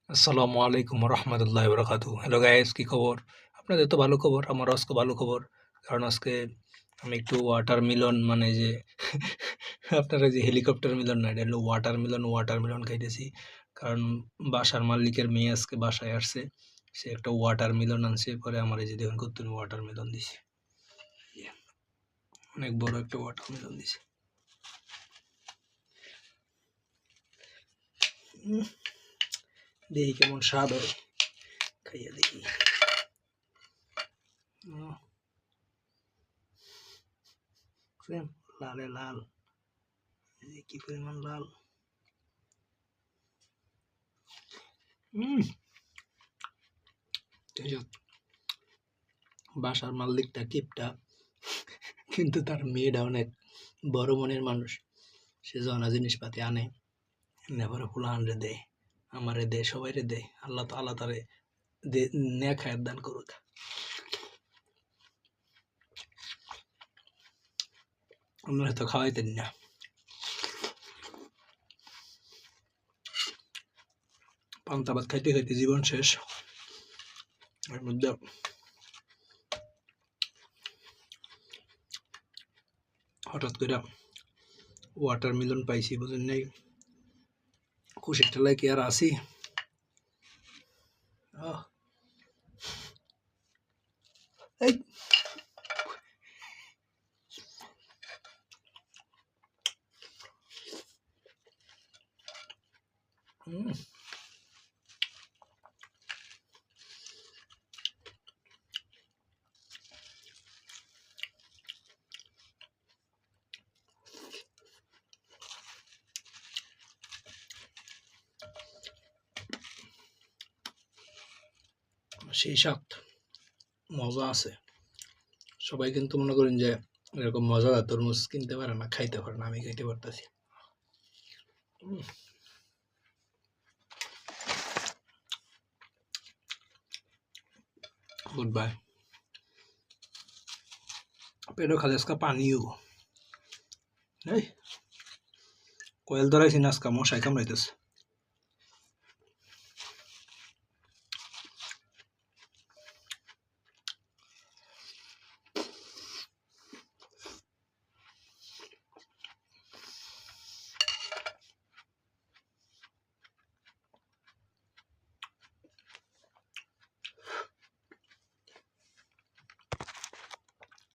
আসসালামু আলাইকুম রহমতুল্লাহ বরকাতু। Hello guys, কি খবর? আপনাদের তো ভালো খবর, আমার আজকে ভালো খবর। কারণ আজকে আমি একটু ওয়াটার মিলন মানে যে আপনারা যে হেলিকপ্টার মিলন না, এটা হলো ওয়াটার মিলন খাইতেছি। কারণ বাসার মালিকের মেয়ে আজকে বাসায় আসছে, সে একটা ওয়াটার মিলন আনছে, পরে আমার এই যে দেখুন কত ওয়াটার মিলন দিছে, অনেক বড় একটা ওয়াটার মিলন দিছে। দেখি কেমন স্বাদ হয়, খাইয়া দেখি। লালে লাল, কি পরিমাণ লাল! বাসার মালিকটা কিপটা, কিন্তু তার মেয়েটা অনেক বড় মনের মানুষ। সে জানা জিনিসপাতি আনে, নেভারে ফুলাহানরে দেয়, আমারে দেয়, সবাইরে দেয়। আল্লাহ তো আল্লাহ তারে নেক হায়াত দান করুক। আপনারা তো খাওয়াইতেন না। পান্তা ভাত খাইতে খাইতে জীবন শেষ। এর মধ্যে হঠাৎ করে ওয়াটার মিলন পাইছি, বুঝেন নাই? খুশির ঠেলায় কি আর আসি? এই সেই স্বাদ, মজা আছে। সবাই কিন্তু মনে করেন যে এরকম মজাদার তরমুজ কিনতে পারে না, খাইতে পারে না, আমি খাইতে পারতেছি। Good bye. পেটও খালি আজকে পানিও। এই কোয়েল ধরাইছি না, আজকে মশাই কামড়াইতেছে।